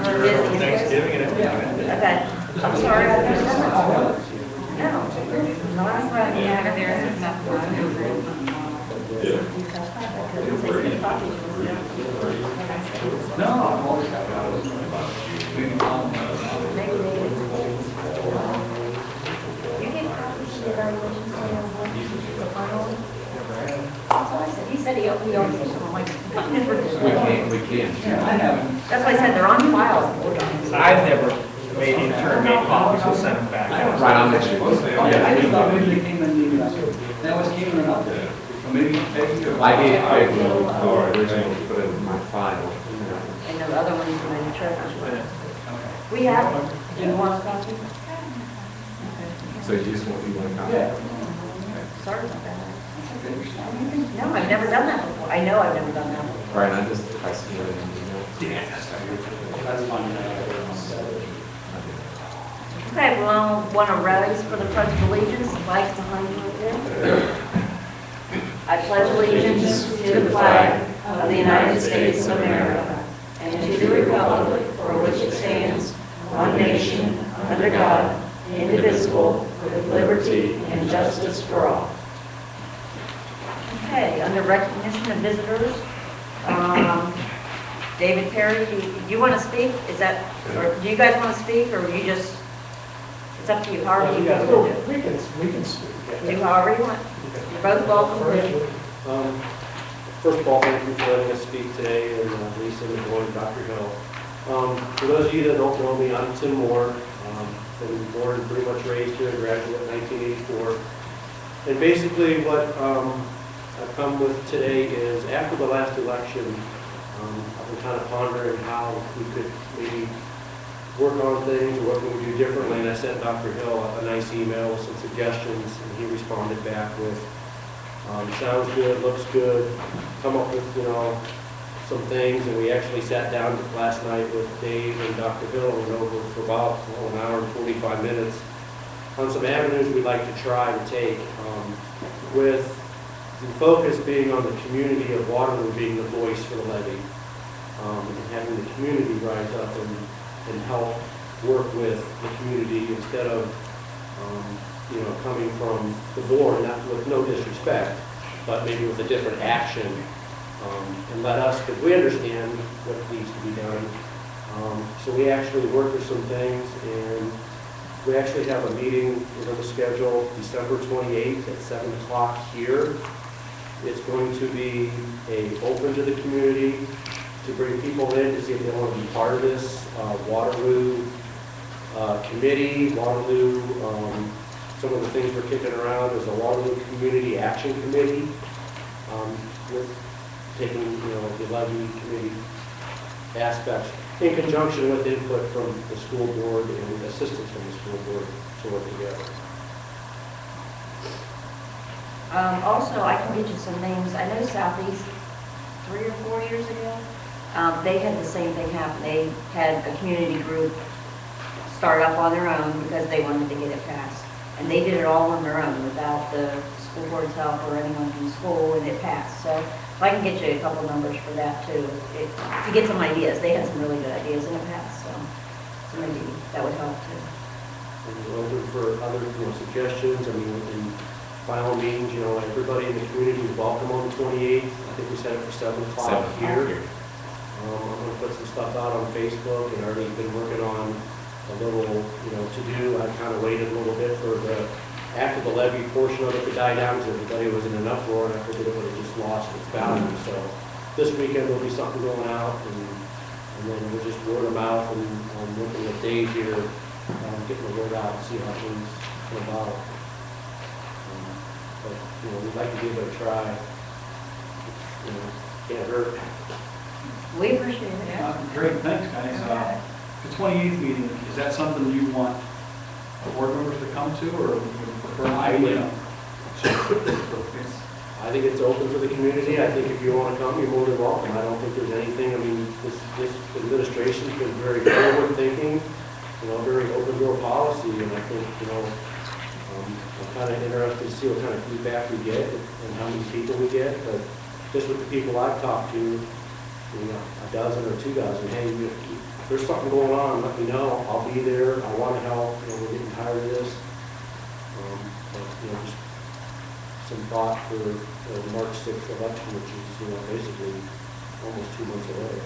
busy. Thanksgiving and everything. Okay, I'm sorry. No. Not on Friday. Yeah, there is nothing on No, I'm always happy. You get copies of the evaluations on your board? The final one? That's what I said. He said he always gets them. I'm like, We can. Yeah, I haven't. that's why I said they're on file. I've never made copies and sent them back. Right on next week. I just thought maybe they came in the, they always came in an update. So maybe. I gave Craig the original to put it in my file. And the other one's in the treasurer's. We have, do you want a copy? So you just want you one copy? Yeah. Sorry about that. No, I've never done that before. I know I've never done that before. Right, I submitted an email. That's fine. Okay, well, want to rise for the Pledge of Allegiance, the flag's behind you right there. I pledge allegiance to the flag of the United States of America and to the republic for which it stands, one nation, under God, indivisible, with liberty and justice for all. Okay, under recognition of visitors, David Perry, do you want to speak? Is that, or do you guys want to speak, or you just, it's up to you, however you guys want to do it. We can speak. Do however you want. You're both welcome. First of all, thank you for letting us speak today, and Lisa and Boyd, Dr. Hill. For those of you that don't know me, I'm Tim Moore. I was born and pretty much raised here, graduate in 1984. And basically what I've come with today is after the last election, I've been kind of pondering how we could maybe work on things, or what can we do differently, and I sent Dr. Hill a nice email with some suggestions, and he responded back with, sounds good, looks good, come up with, some things, and we actually sat down last night with Dave and Dr. Hill and went over for about an hour and 45 minutes on some avenues we'd like to try to take, with the focus being on the community of Waterloo being the voice for the levy, and having the community rise up and help work with the community instead of, coming from the board, not with no disrespect, but maybe with a different action, and let us, because we understand what needs to be done. So we actually worked with some things, and we actually have a meeting we're going to schedule December 28th at 7 o'clock here. It's going to be open to the community, to bring people in to see if they want to be part of this Waterloo committee, Waterloo, some of the things we're kicking around is a Waterloo Community Action Committee, with taking, the levy committee aspects in conjunction with input from the school board and assistance from the school board to work together. Also, I can get you some names. I know Southeast 3 or 4 years ago, they had the same thing happen. They had a community group start up on their own because they wanted to get it passed. And they did it all on their own without the school board's help or anyone from school, and it passed. So if I can get you a couple numbers for that too, to get some ideas. They had some really good ideas in the past, so maybe that would help too. And we're open for other suggestions. I mean, and by all means, everybody in the community is welcome on the 28th. I think we set it for 7 o'clock here. I'm going to put some stuff out on Facebook, and already been working on a little, to do. I kind of waited a little bit for after the levy portion of it to die down, because everybody was in an uproar, and I figured it would have just lost its value. So this weekend there'll be something going out, and then we'll just word of mouth, and I'm working with Dave here, getting the word out and see how things come about. But we'd like to give it a try. Can't hurt. We appreciate it. Great, thanks, guys. The 28th meeting, is that something you want board members to come to, or would you prefer? I think it's open to the community. I think if you want to come, you're more than welcome. I don't think there's anything, this administration's been very forward thinking, very open door policy, and I think, I'm kind of interested to see what kind of feedback we get and how many people we get, but just with the people I've talked to, a dozen or 2 dozen, hey, if there's something going on, let me know, I'll be there, I want to help, we're getting tired of this. But, just some thought for the March 6th election, which is, basically almost 2 months away.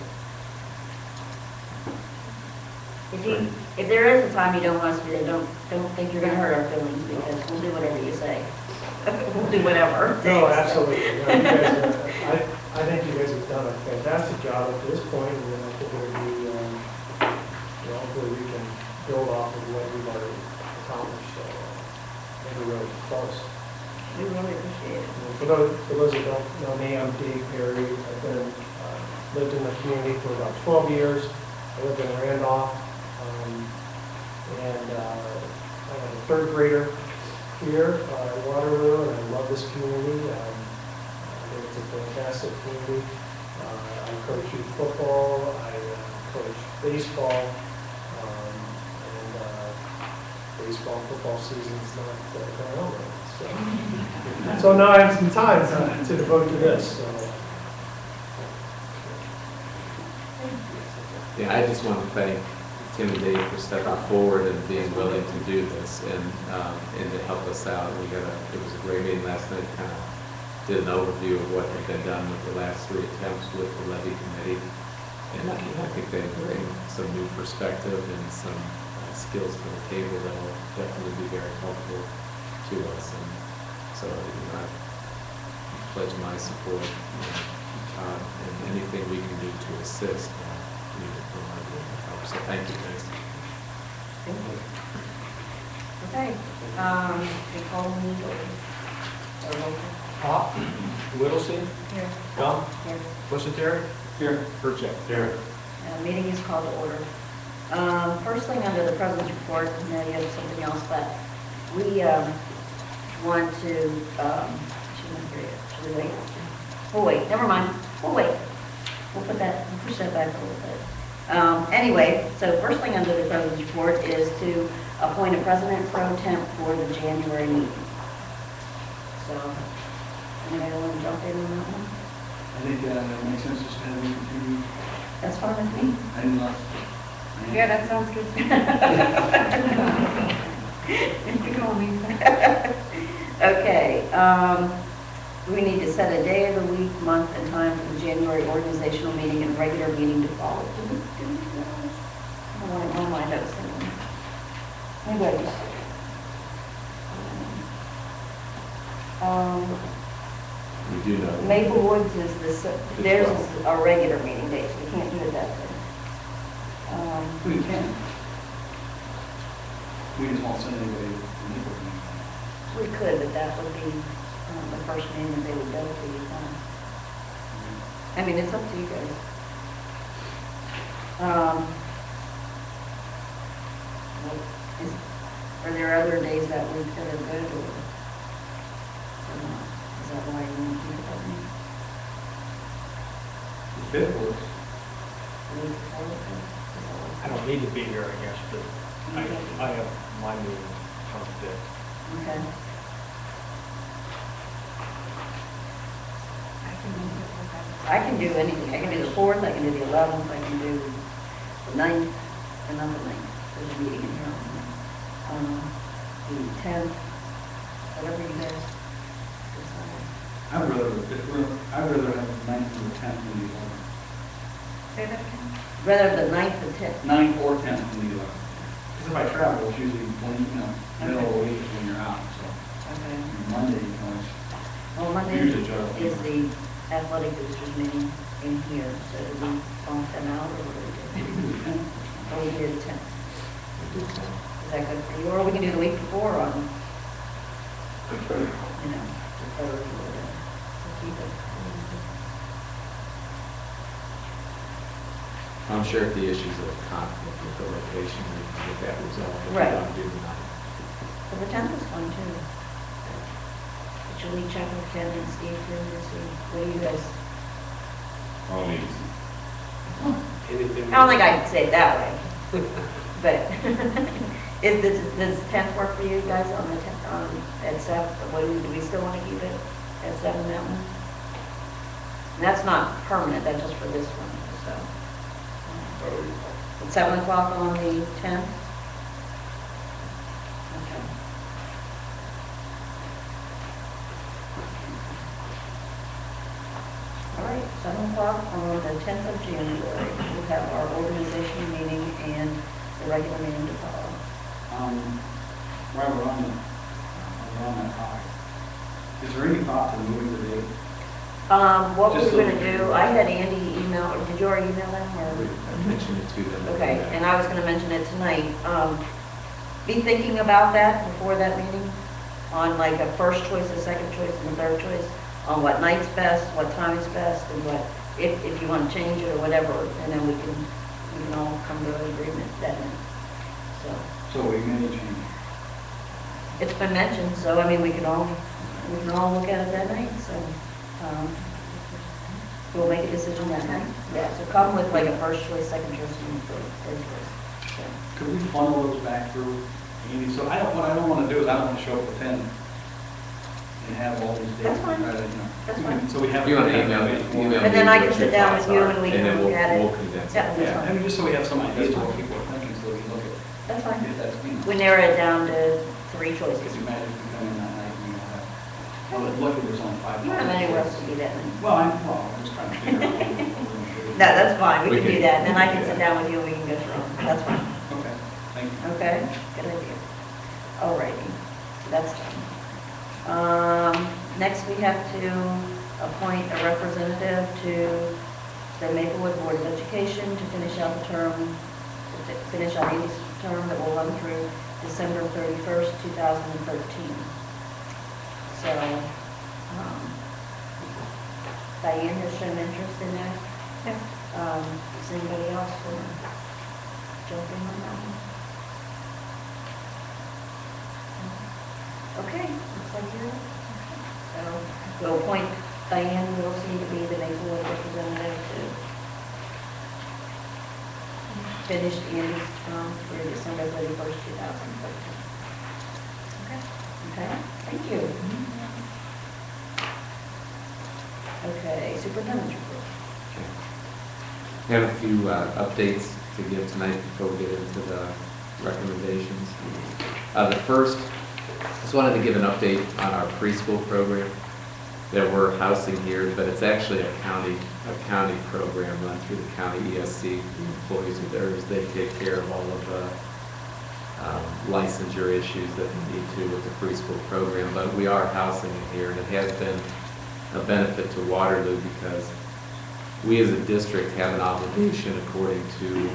If there is a time you don't want us to be there, don't think you're gonna hurt our feelings, because we'll do whatever you say. We'll do whatever. No, absolutely. You guys I think you guys have done a fantastic job up to this point, and then I think it would be, hopefully we can build off of what we've already accomplished. So I think we're really close. We really appreciate it. For those that don't know me, I'm Dave Perry. I've been, lived in the community for about 12 years. I lived in Randolph, and I have a third grader here at Waterloo, and I love this community. I think it's a fantastic community. I coach youth football, I coach baseball, and baseball, football season's not going on right. So now I have some time to devote to this. So. Yeah, I just want to thank Tim and Dave for stepping forward and being willing to do this and to help us out. It was a great meeting last night, kind of did an overview of what had been done with the last 3 attempts with the levy committee. And I think they bring some new perspective and some skills to the table that will definitely be very helpful to us. And so, I pledge my support, Todd, and anything we can do to assist. So thank you, guys. Thank you. Okay, Nicole, Pop, Whittlesey, here, Gum, here. Terry. Here. Percheck. Here. Meeting is called to order. First thing under the president's report, I know you have something else, but we want to, should we wait? We'll wait, never mind, we'll wait. We'll push that back a little bit. Anyway, so first thing under the president's report is to appoint a president pro temp for the January meeting. So, anybody want to jump in on that one? I think it makes sense just to have you continue. That's fine with me. I didn't like. Yeah, that sounds good. Come on, Lisa. Okay, we need to set a day of the week, month, and time for the January organizational meeting and regular meeting to follow. Do we do those? I don't want to run my notes anymore. Maybe I just. We do know. Maple Woods is theirs is a regular meeting date, so we can't do it that day. We can. We just won't send anybody to meet with me. We could, but that would be the first meeting that they would go to. I mean, it's up to you guys. Are there other days that week that are good or not? Is that why you want to keep it that way? The fifth works. The week before, okay? I don't need to be here, I guess, but I have my meeting on the 5th. Okay. I can do anything. I can do the 4th, I can do the 11th, I can do the 9th, and not the 9th. There's a meeting in here on the 10th, whatever you guys decide. I'd rather have the 9th and the 10th than the 11th. Say that again? Rather the 9th or 10th. 9th or 10th than the 11th. Because if I travel, it's usually middle of the week when you're out, so. Okay. Monday, you can always. Well, Monday Usually juggle. is the athletic boosters meeting in here, so do we bump them out or what do we do? Or we do the 10th? Is that good for you? Or we can do the week before on, the 3rd or whatever. So keep it. I'm sure if the issues of conflict with the location, we can get that resolved. If we Right. don't do the 9th. But the 10th is fun too. Should we check with Ken and Steve through to see, what do you guys? All needs. Anything? I don't think I can say it that way. But, does 10th work for you guys on the 10th, at 7? Do we still want to keep it at 7 that one? And that's not permanent, that's just for this one. so. At 7 o'clock on the 10th? Okay. All right, 7 o'clock on the 10th of January, we'll have our organization meeting and the regular meeting to follow. While we're on that topic, is there any thought to moving the date? What Just we're so- gonna do, I had Andy email, did you already email them, or? I mentioned it to them. Okay, and I was gonna mention it tonight. Be thinking about that before that meeting, on like a first choice, a second choice, and a third choice, on what night's best, what time is best, and what, if you wanna change it or whatever, and then we can all come to an agreement that night. So, So we may change. it's been mentioned, so I mean, we can all look at it that night, so, we'll make a decision that night. Yeah, so come with like a first choice, second choice, and third choice. So. Could we funnel those back through Andy? So what I don't want to do is I don't want to show up at 10 and have all these dates. That's fine. That's fine. So we have. If you want to email me. And then I can sit down with you and we can then look at it. we'll condense Yeah. it. Yeah, I mean, just so we have some ideas of what people are thinking, so we can look at, That's fine. if that's, We narrow it down to 3 Could choices. you imagine if we come in that night and we have, well, luckily there's only 5. You don't have anywhere else to be that night. Well, I'm just trying to figure out. what we're gonna do. No, that's fine, we We can do can- that, then I can sit down with you and we can go through them, that's fine. Okay, thank you. Okay, good idea. Alrighty, so that's done. Next we have to appoint a representative to the Maplewood Board of Education to finish out the term, to finish out Amy's term that will run through December 31st, 2013. So, Diane has shown interest in that. Yeah. Does anybody else want to jump in on that one? Okay, looks like you're, so we'll appoint Diane Wilson to be the Maplewood representative to finish Andy's term through December 31st, 2013. Okay, thank you. Okay, superintendent's report. We have a few updates to give tonight before we get into the recommendations. The first, just wanted to give an update on our preschool program that we're housing here, but it's actually a county program run through the county ESC. The employees are theirs, they take care of all of the licensure issues that we need to with the preschool program, but we are housing it here, and it has been a benefit to Waterloo because we as a district have an obligation according to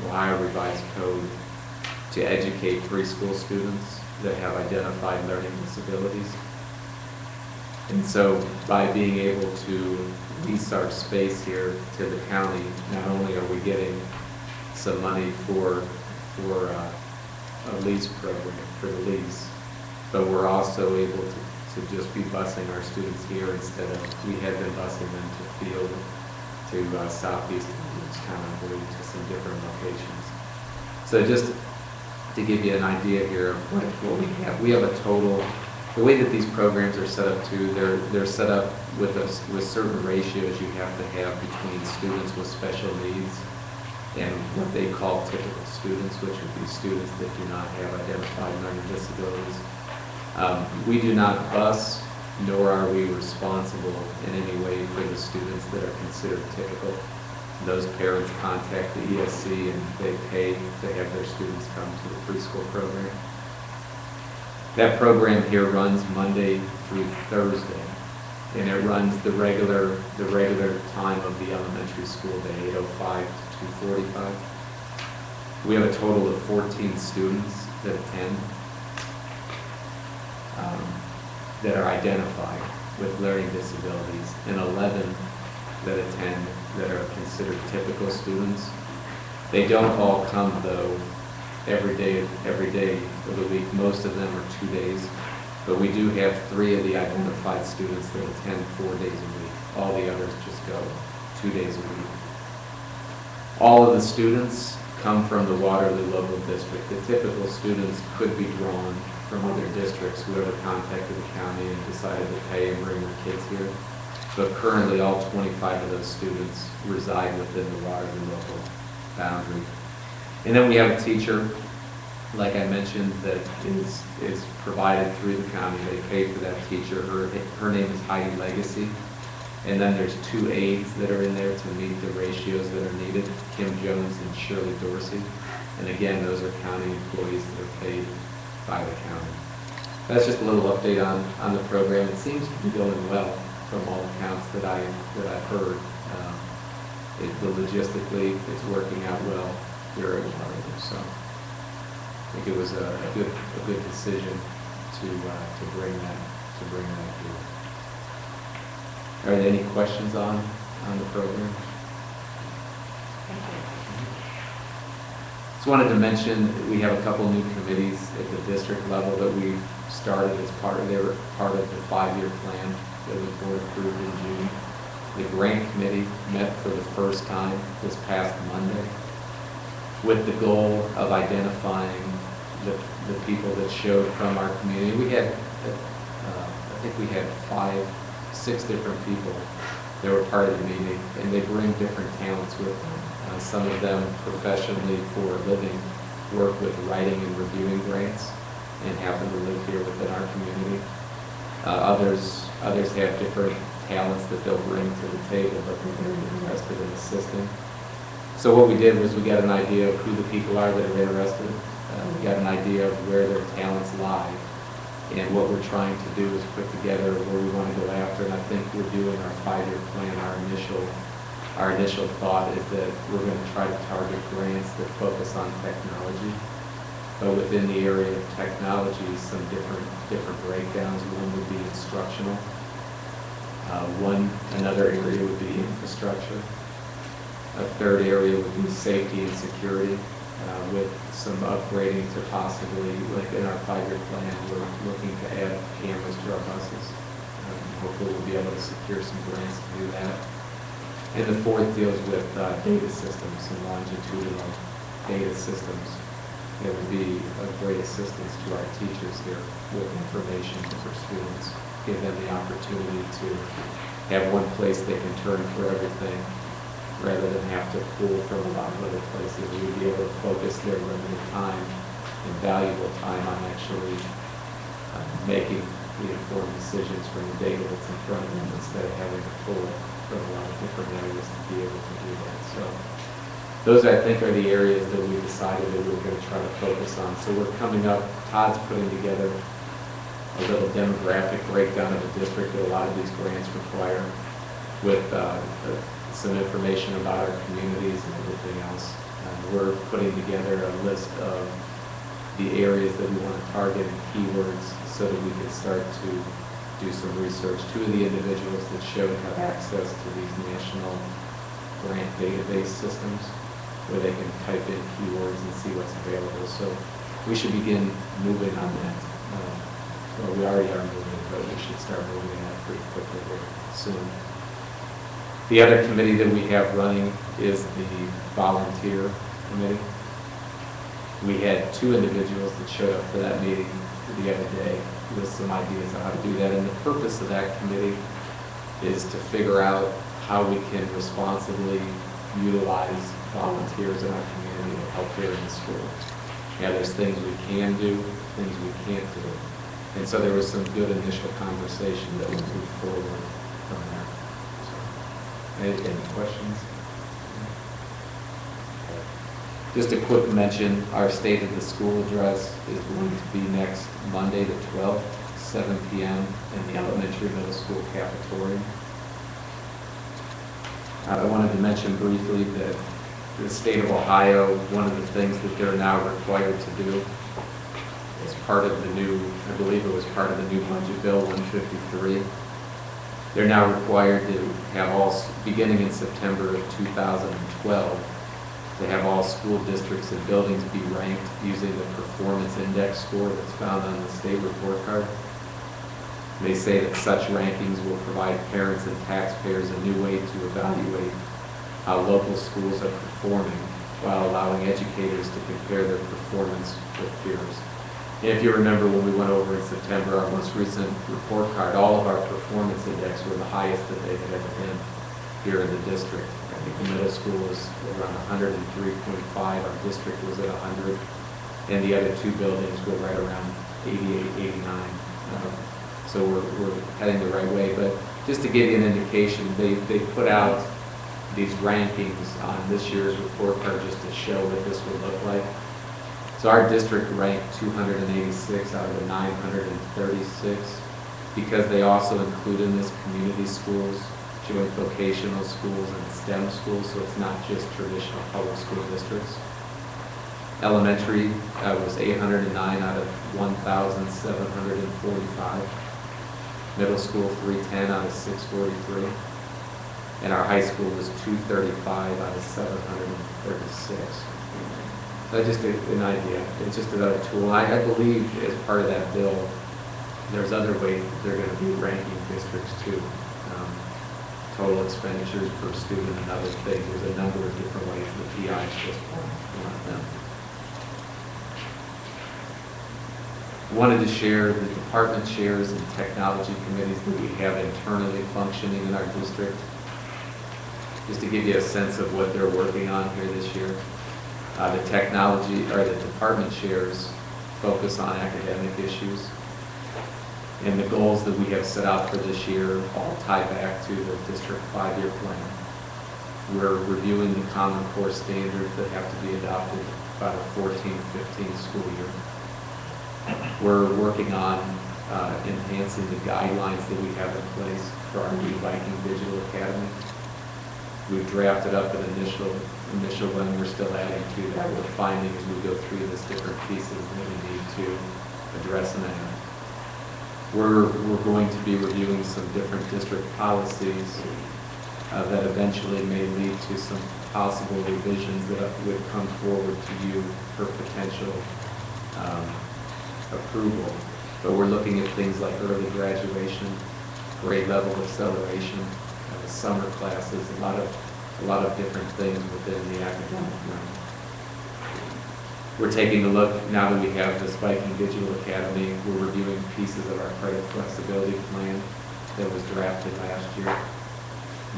Ohio Revised Code to educate preschool students that have identified learning disabilities. And so by being able to lease our space here to the county, not only are we getting some money for a lease program, for the lease, but we're also able to just be busing our students here instead of, we had been busing them to Field, to Southeast, Wisconsin, to some different locations. So just to give you an idea here of what we have a total, the way that these programs are set up too, they're set up with certain ratios you have to have between students with special needs and what they call typical students, which would be students that do not have identified learning disabilities. We do not bus, nor are we responsible in any way for the students that are considered typical. Those parents contact the ESC and they pay to have their students come to the preschool program. That program here runs Monday through Thursday, and it runs the regular time of the elementary school day, 8:05 to 2:45. We have a total of 14 students that attend that are identified with learning disabilities, and 11 that attend that are considered typical students. They don't all come though every day of the week. Most of them are 2 days, but we do have 3 of the identified students that attend 4 days a week. All the others just go 2 days a week. All of the students come from the Waterloo local district. The typical students could be drawn from other districts, whoever contacted the county and decided to pay and bring their kids here. but currently all 25 of those students reside within the Waterloo local boundary. And then we have a teacher, like I mentioned, that is provided through the county. They pay for that teacher. Her name is Heidi Legacy. And then there's 2 aides that are in there to meet the ratios that are needed, Kim Jones and Shirley Dorsey. And again, those are county employees that are paid by the county. That's just a little update on the program. It seems to be going well from all accounts that I've heard. Logistically, it's working out well here at Waterloo. So I think it was a good decision to bring that here. Are there any questions on the program? Thank you. Just wanted to mention that we have a couple new committees at the district level that we've started as part of the 5-year plan that was board approved in June. The grant committee met for the first time this past Monday with the goal of identifying the people that showed from our community. We had, I think we had 6 different people that were part of the meeting, and they bring different talents with them. Some of them professionally for a living work with writing and reviewing grants and happen to live here within our community. Others have different talents that they'll bring to the table, but they're very interested in assisting. So what we did was we got an idea of who the people are that are interested. We got an idea of where their talents lie. And what we're trying to do is put together where we want to go after. And I think we're doing our 5-year plan. Our initial thought is that we're going to try to target grants that focus on technology. But within the area of technology, some different breakdowns. One would be instructional. Another area would be infrastructure. A third area would be safety and security, with some upgrading to possibly, like in our 5-year plan, we're looking to add cameras to our buses. Hopefully we'll be able to secure some grants to do that. And the fourth deals with data systems and longitudinal data systems. It would be a great assistance to our teachers here with information for students, give them the opportunity to have one place they can turn for everything, rather than have to pull from a lot of other places. We would be able to focus their limited time and valuable time on actually making the informed decisions from the data that's in front of them instead of having to pull from a lot of different areas to be able to do that. So those, I think, are the areas that we decided that we were going to try to focus on. So we're coming up, Todd's putting together a little demographic breakdown of the district that a lot of these grants require, with some information about our communities and everything else. We're putting together a list of the areas that we want to target and keywords so that we can start to do some research. 2 of the individuals that showed have access to these national grant database systems where they can type in keywords and see what's available. So we should begin moving on that. Well, we already are moving, but we should start moving on that pretty quickly here soon. The other committee that we have running is the volunteer committee. We had 2 individuals that showed up for that meeting the other day with some ideas on how to do that. And the purpose of that committee is to figure out how we can responsibly utilize volunteers in our community to help here in the school. Yeah, there's things we can do, things we can't do. And so there was some good initial conversation that we moved forward from there. Any questions? Just a quick mention, our State of the School address is going to be next Monday the 12th, 7 p.m. in the elementary middle school cafeteria. I wanted to mention briefly that the state of Ohio, one of the things that they're now required to do as part of the new, I believe it was part of the new budget bill 153, they're now required to have all, beginning in September of 2012, to have all school districts and buildings be ranked using the performance index score that's found on the state report card. They say that such rankings will provide parents and taxpayers a new way to evaluate how local schools are performing while allowing educators to compare their performance with peers. If you remember when we went over in September, our most recent report card, all of our performance index were the highest that they had ever been here in the district. I think the middle school was around 103.5, our district was at 100, and the other two buildings were right around 88, 89. So we're heading the right way. But just to give you an indication, they put out these rankings on this year's report card just to show what this would look like. So our district ranked 286 out of the 936 because they also include in this community schools, joint vocational schools, and STEM schools, so it's not just traditional public school districts. Elementary was 809 out of 1,745. Middle school 310 out of 643. And our high school was 235 out of 736. So just an idea. It's just another tool. I believe as part of that bill, there's other ways that they're going to be ranking districts too. Total expenditures per student and other things. There's a number of different ways the PI is just one of them. Wanted to share the department chairs and technology committees that we have internally functioning in our district, just to give you a sense of what they're working on here this year. The technology, or the department chairs, focus on academic issues. And the goals that we have set out for this year all tie back to the district 5-year plan. We're reviewing the common core standards that have to be adopted by the 14-15 school year. We're working on enhancing the guidelines that we have in place for our new Viking Digital Academy. We've drafted up an initial one. We're still adding to that. We're finding as we go through this different pieces that we need to address and add. We're going to be reviewing some different district policies that eventually may lead to some possible revisions that would come forward to you for potential approval. But we're looking at things like early graduation, grade level acceleration, summer classes, a lot of different things within the academic realm. We're taking a look, now that we have this Viking Digital Academy, we're reviewing pieces of our credit flexibility plan that was drafted last year,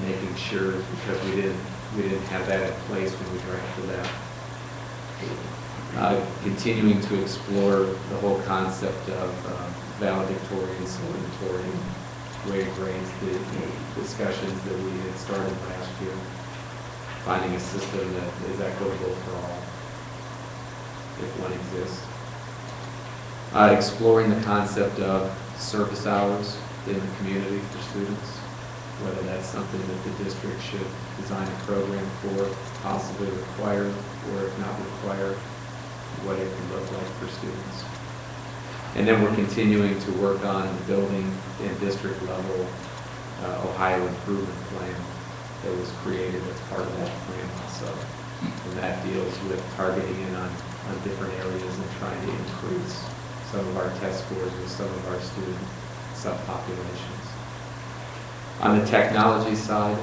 making sure, because we didn't have that in place when we drafted that. Continuing to explore the whole concept of valedictorian, salutatorian, grade grades, the discussions that we had started last year, finding a system that is equitable for all, if one exists. Exploring the concept of service hours in the community for students, whether that's something that the district should design a program for, possibly require, or if not require, what it can look like for students. And then we're continuing to work on the building and district level Ohio Improvement Plan that was created as part of that plan also. And that deals with targeting in on different areas and trying to increase some of our test scores with some of our student subpopulations. On the technology side,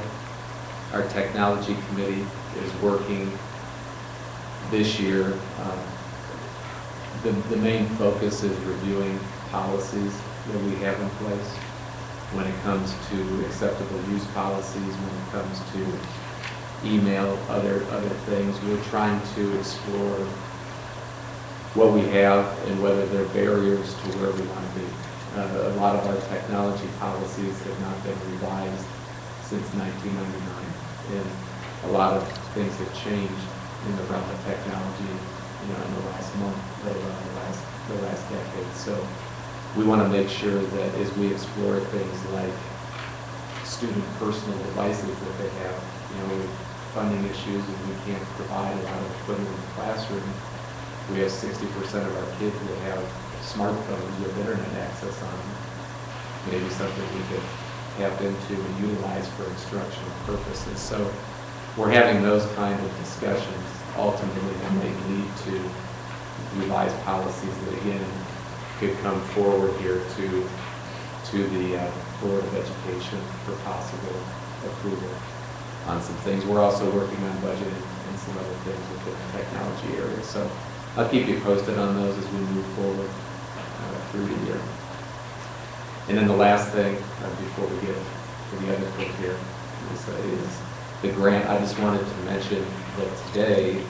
our technology committee is working this year. The main focus is reviewing policies that we have in place when it comes to acceptable use policies, when it comes to email, other things. We're trying to explore what we have and whether there are barriers to where we want to be. A lot of our technology policies have not been revised since 1999, and a lot of things have changed in the realm of technology, in the last month, let alone the last decade. So we want to make sure that as we explore things like student personal devices that they have, with funding issues and we can't provide a lot of equipment in the classroom, we have 60% of our kids that have smartphones with internet access on them. Maybe something we could tap into and utilize for instructional purposes. So we're having those kind of discussions. Ultimately, that may lead to revised policies that, again, could come forward here to the Board of Education for possible approval on some things. We're also working on budgeting and some other things within the technology area. So I'll keep you posted on those as we move forward. through the year. And then the last thing, before we get to the other thing here, is the grant. I just wanted to mention that today,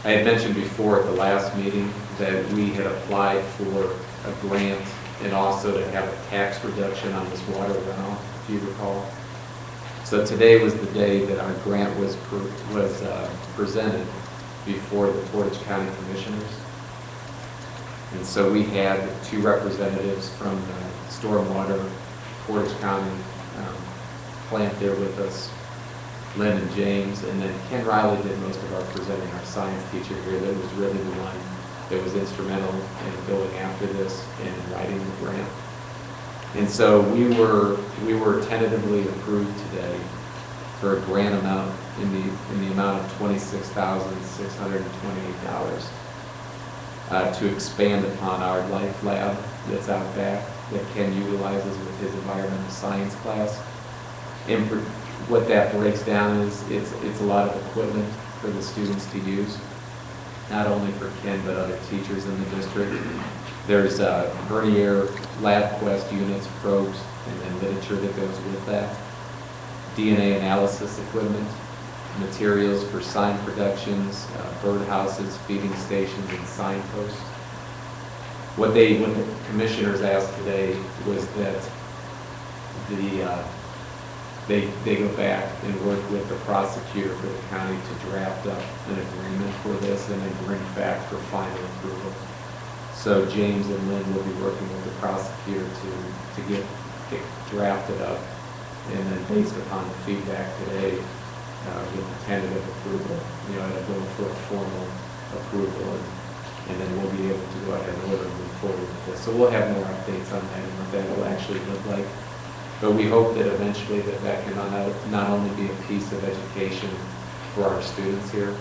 I had mentioned before at the last meeting that we had applied for a grant and also to have a tax reduction on this water runoff, if you recall. So today was the day that our grant was presented before the Portage County Commissioners. And so we had 2 representatives from the Stormwater Portage County plant there with us, Lynn and James, and then Ken Riley did most of our presenting, our science teacher here, that was really the one that was instrumental in going after this and in writing the grant. And so we were tentatively approved today for a grant amount in the amount of $26,628 to expand upon our life lab that's out back that Ken utilizes with his environmental science class. And what that breaks down is it's a lot of equipment for the students to use, not only for Ken but other teachers in the district. There's Vernier LabQuest units, probes, and then literature that goes with that. DNA analysis equipment, materials for sign productions, birdhouses, feeding stations, and signposts. What the commissioners asked today was that they go back and work with the prosecutor for the county to draft up an agreement for this and then bring back for final approval. So James and Lynn will be working with the prosecutor to get drafted up, and then based upon the feedback today, with the tentative approval, it'll go for a formal approval, and then we'll be able to go ahead and order and move forward with this. So we'll have more updates on that and what that will actually look like. But we hope that eventually that can not only be a piece of education for our students here,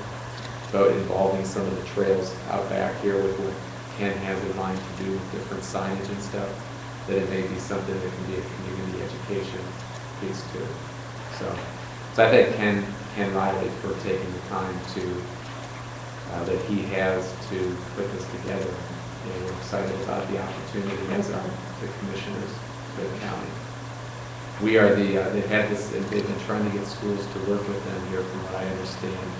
but involving some of the trails out back here with what Ken has in mind to do with different signage and stuff, that it may be something that can be a community education piece too. So I thank Ken Riley for taking the time that he has to put this together. And we're excited about the opportunity as are the commissioners for the county. We are they've had this, they've been trying to get schools to work with them here, from what I understand,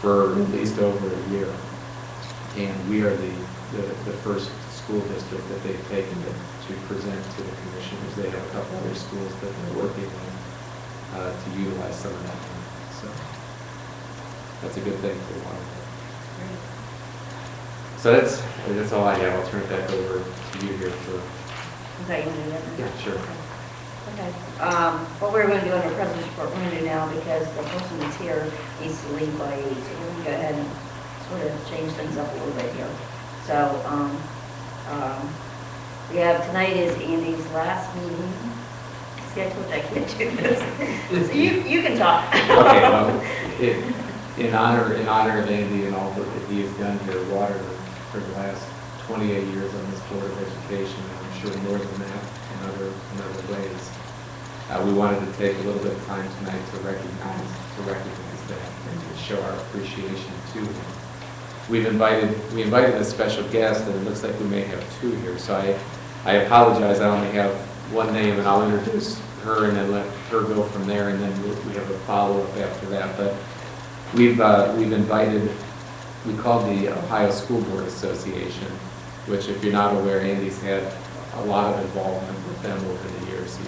for at least over a year. And we are the first school district that they've taken to present to the commissioners. They have a couple other schools that they're working with to utilize some of that money. So that's a good thing for water. So that's all I have. I'll turn it back over to you here for. Okay, you want to do that? Yeah, sure. Okay. What we're going to do under President's Report, we're going to do now, because the person that's here needs to leave by 8. So we're going to go ahead and sort of change things up a little bit here. So we have, tonight is Andy's last meeting. See, I told you I can't do this. So you can talk. Okay, well, in honor of Andy and all that he has done here at Waterloo for the last 28 years on this Board of Education, and I'm sure more than that in other ways, we wanted to take a little bit of time tonight to recognize that and to show our appreciation to him. We invited a special guest, and it looks like we may have 2 here. So I apologize. I only have one name, and I'll introduce her and then let her go from there, and then we have a follow-up after that. But we've invited, we called the Ohio School Board Association, which, if you're not aware, Andy's had a lot of involvement with them over the years.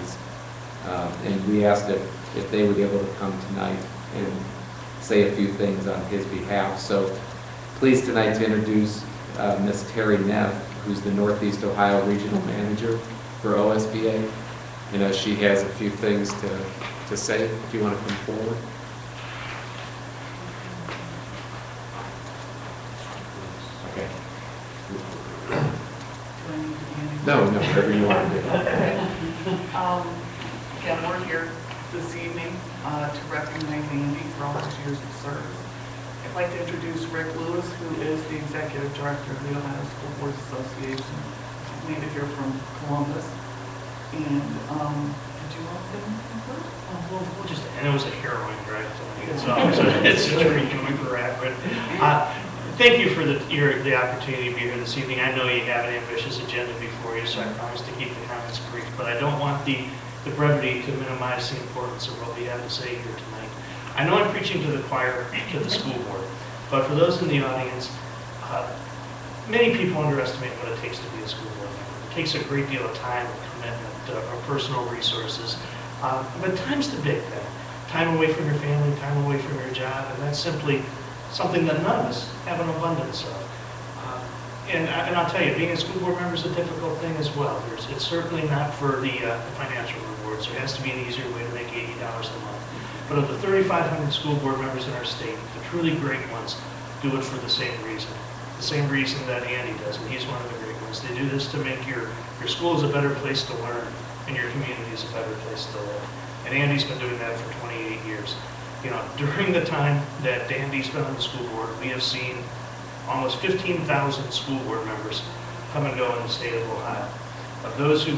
And we asked if they would be able to come tonight and say a few things on his behalf. So pleased tonight to introduce Ms. Terry Neff, who's the Northeast Ohio Regional Manager for OSBA. She has a few things to say, if you want to come forward. Okay. No, whatever you want to do. Again, we're here this evening to recognize Andy for all his years of service. I'd like to introduce Rick Lewis, who is the Executive Director of the Ohio School Boards Association. He's native here from Columbus. And did you want to say anything first? We'll just, and it was a harrowing drive tonight, so it's a dream coming for that, but thank you for the opportunity to be here this evening. I know you have an ambitious agenda before you, so I promise to keep the comments brief, but I don't want the brevity to minimize the importance of what we have to say here tonight. I know I'm preaching to the choir, to the school board, but for those in the audience, many people underestimate what it takes to be a school board member. It takes a great deal of time, commitment, or personal resources, but time's the big thing. Time away from your family, time away from your job, and that's simply something that none of us have an abundance of. And I'll tell you, being a school board member is a difficult thing as well. It's certainly not for the financial rewards. There has to be an easier way to make $80 a month. But of the 3,500 school board members in our state, the truly great ones do it for the same reason. The same reason that Andy does, and he's one of the great ones. They do this to make your schools a better place to learn, and your community is a better place to live. And Andy's been doing that for 28 years. You know, during the time that Andy's been on the school board, we have seen almost 15,000 school board members come and go in the state of Ohio. Of those who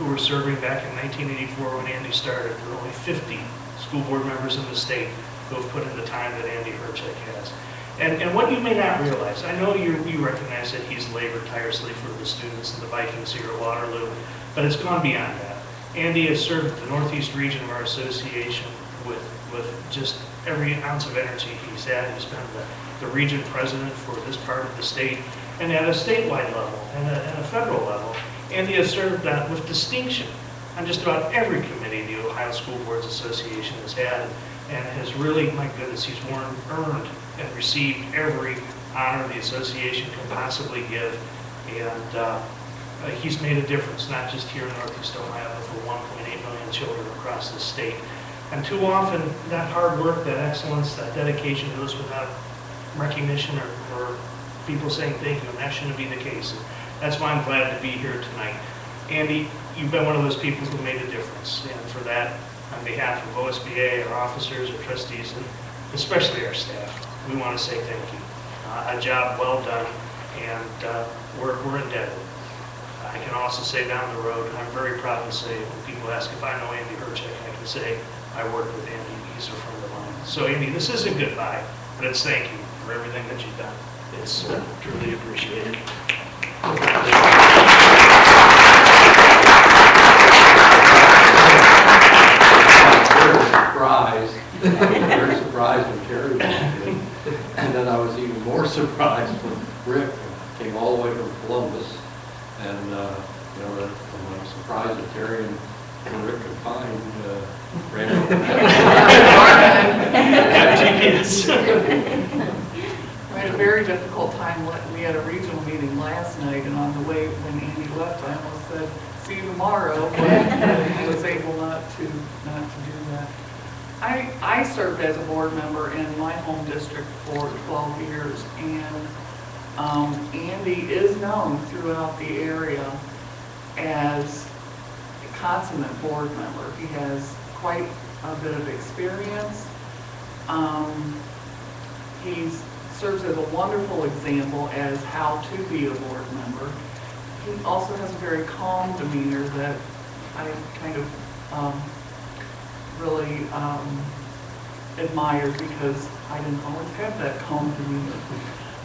were serving back in 1984 when Andy started, there were only 50 school board members in the state who have put in the time that Andy Herchek has. And what you may not realize, I know you recognize that he's labored tirelessly for the students and the Vikings here at Waterloo, but it's gone beyond that. Andy has served the Northeast region of our association with just every ounce of energy he's had. He's been the region president for this part of the state, and at a statewide level and a federal level. Andy has served that with distinction on just about every committee the Ohio School Boards Association has had, and has really, my goodness, he's earned and received every honor the association can possibly give, and he's made a difference, not just here in Northeast Ohio, but for 1.8 million children across the state. And too often, that hard work, that excellence, that dedication goes without recognition or people saying thank you, and that shouldn't be the case. And that's why I'm glad to be here tonight. Andy, you've been one of those people who made a difference, and for that, on behalf of OSBA, our officers, our trustees, and especially our staff, we want to say thank you. A job well done, and we're indebted. I can also say down the road, I'm very proud to say, when people ask if I know Andy Herchek, I can say I worked with Andy. He's a friend of mine. So Andy, this isn't goodbye, but it's thank you for everything that you've done. It's truly appreciated. Very surprised when Terry walked in. And then I was even more surprised when Rick came all the way from Columbus. And, I'm surprised that Terry and Rick could find Randall. We had a very difficult time. We had a regional meeting last night, and on the way when Andy left, I almost said, "See you tomorrow," but I was able not to do that. I served as a board member in my home district for 12 years, and Andy is known throughout the area as a consummate board member. He has quite a bit of experience. He serves as a wonderful example as how to be a board member. He also has a very calm demeanor that I kind of really admired, because I didn't always have that calm demeanor.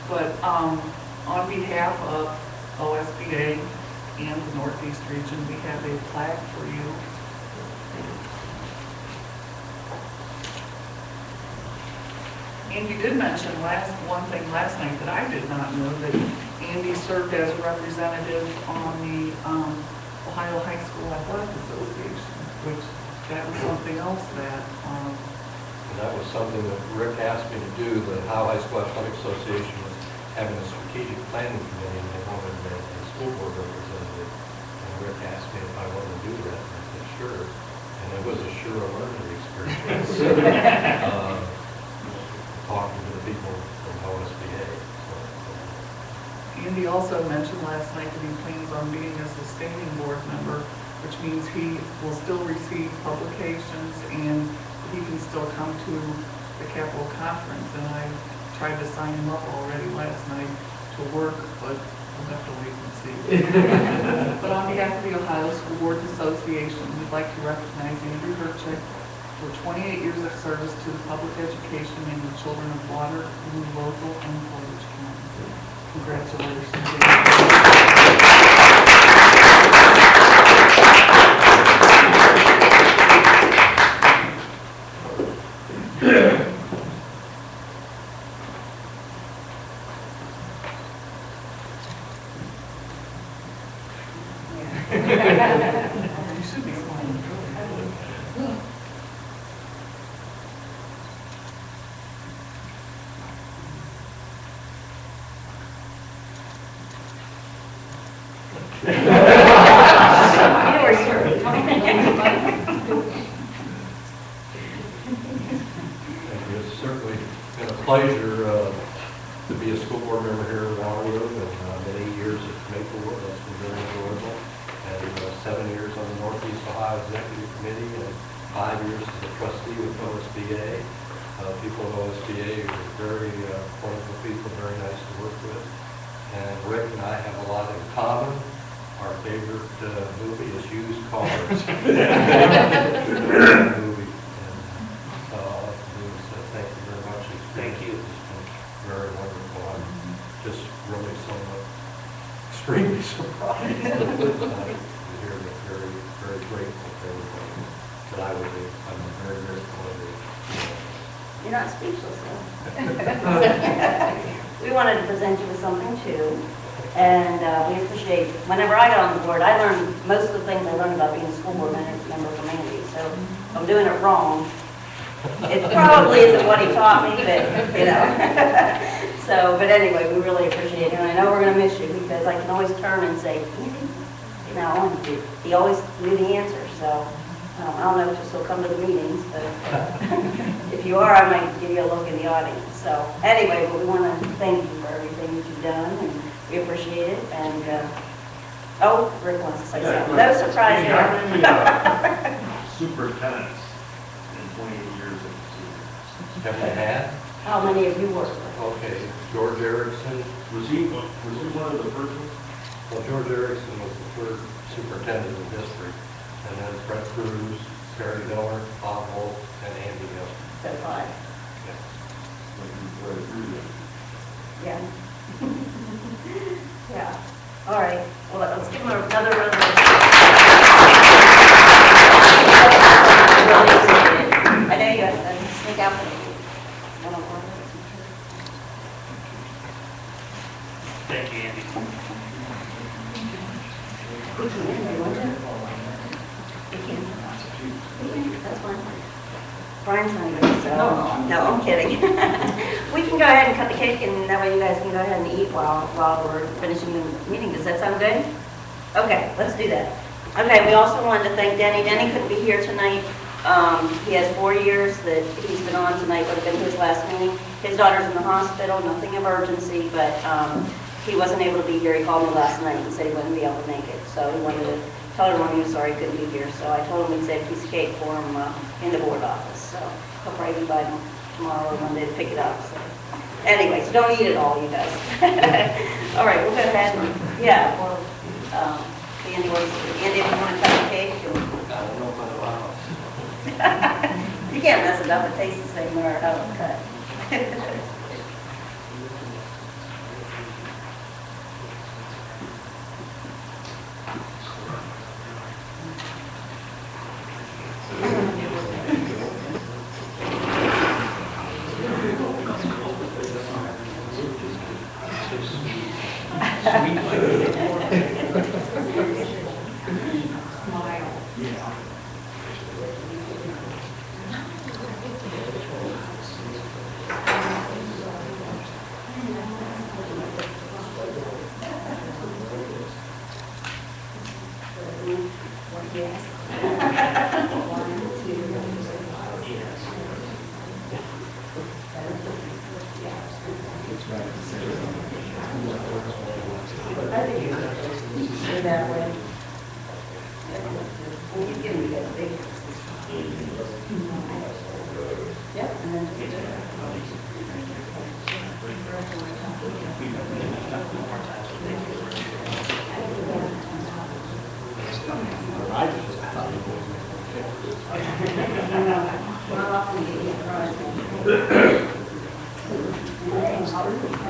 But on behalf of OSBA and the Northeast region, we have a plaque for you. And you did mention one thing last night that I did not know, that Andy served as a representative on the Ohio High School Athletic Association, which that was something else that That was something that Rick asked me to do. The Ohio High School Athletic Association was having a strategic planning committee, and they wanted a school board representative. And Rick asked me if I wanted to do that, and I said, sure. And it was a sure learning experience. Talking to the people from OSBA. Andy also mentioned last night that he plans on being a sustaining board member, which means he will still receive publications and he can still come to the Capitol Conference. And I tried to sign him up already last night to work, but we'll have to wait and see. But on behalf of the Ohio School Boards Association, we'd like to recognize Andrew Herchek for 28 years of service to the public education and the children of Waterloo local and Portage County. You should be smiling. You were certainly coming. Thank you. It's certainly been a pleasure to be a school board member here in Waterloo, and many years at Maplewood. That's been very enjoyable. And 7 years on the Northeast Ohio Executive Committee, and 5 years as a trustee with OSBA. People at OSBA are very wonderful people, very nice to work with. And Rick and I have a lot in common. Our favorite movie is Used Cars. Movie. And so all I can do is thank you very much. Thank you. It's been very wonderful. I'm just really somewhat extremely surprised to hear that. Very, very grateful for everybody that I would be. I'm very, very glad. You're not speechless, though. We wanted to present you with something, too. And we appreciate, whenever I got on the board, I learned most of the things I learned about being a school board member from Andy. So if I'm doing it wrong, it probably isn't what he taught me, but, you know. So, but anyway, we really appreciate it. And I know we're going to miss you because I can always turn and say, Andy, you know, he always knew the answer. So I don't know if you'll still come to the meetings, but if you are, I might give you a look in the audience. So anyway, but we want to thank you for everything that you've done, and we appreciate it. And oh, Rick wants to say something. No surprise there. Superintendents in 28 years of the Have they had? How many of you worked with? Okay, George Erickson. Was he one of the first ones? Well, George Erickson was the third superintendent of the district. And then Fred Cruz, Terry Miller, Bob Wolf, and Andy Hill. So 5. Yeah. Yeah. All right. Well, let's give him another round of I know you have to sneak out. Thank you, Andy. That's fine. Brian's not here, so. No, I'm kidding. We can go ahead and cut the cake, and that way you guys can go ahead and eat while we're finishing the meeting. Does that sound good? Okay, let's do that. Okay, we also wanted to thank Denny. Denny couldn't be here tonight. He has 4 years that he's been on. Tonight would have been his last meeting. His daughter's in the hospital, nothing of urgency, but he wasn't able to be here. He called me last night and said he wouldn't be able to make it. So he wanted to tell everyone he was sorry he couldn't be here. So I told him we'd save a piece of cake for him in the board office. So he'll probably be by tomorrow or Monday to pick it up. So anyway, so don't eat it all, you guys. All right, we'll go ahead and, yeah, well, Andy, if you want to cut the cake. I don't know if I allow. You can't mess it up. It tastes the same no matter how it's cut. That way. And you give me that big. Yep, and then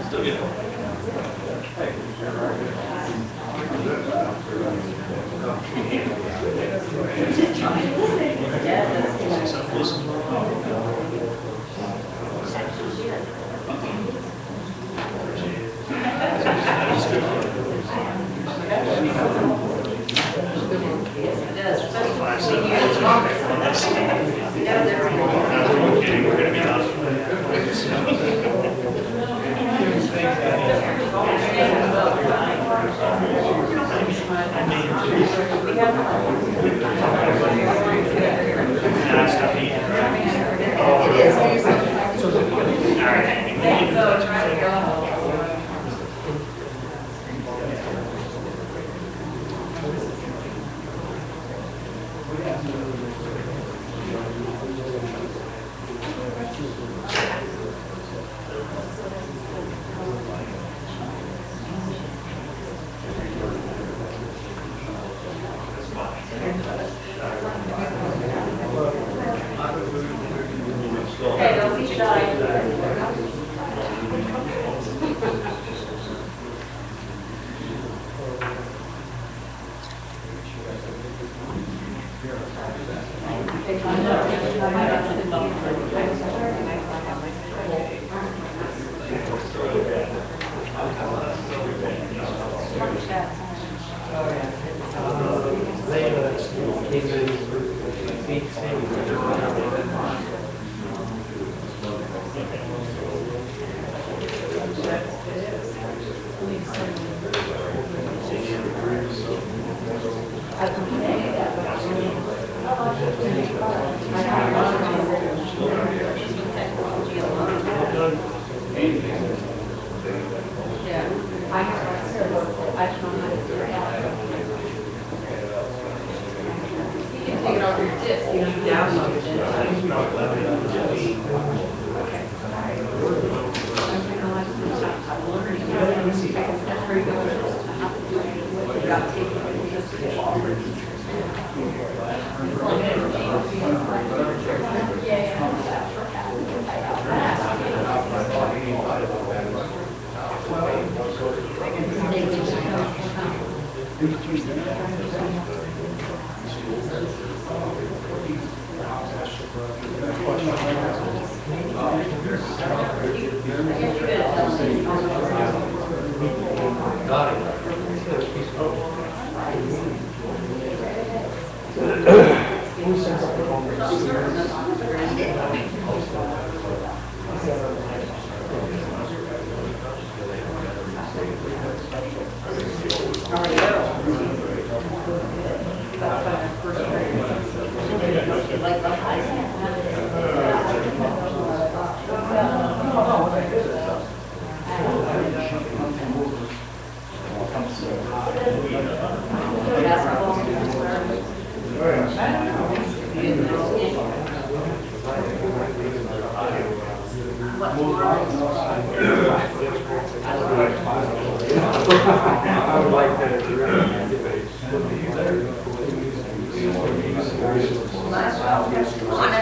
Still get it. Okay, don't be shy.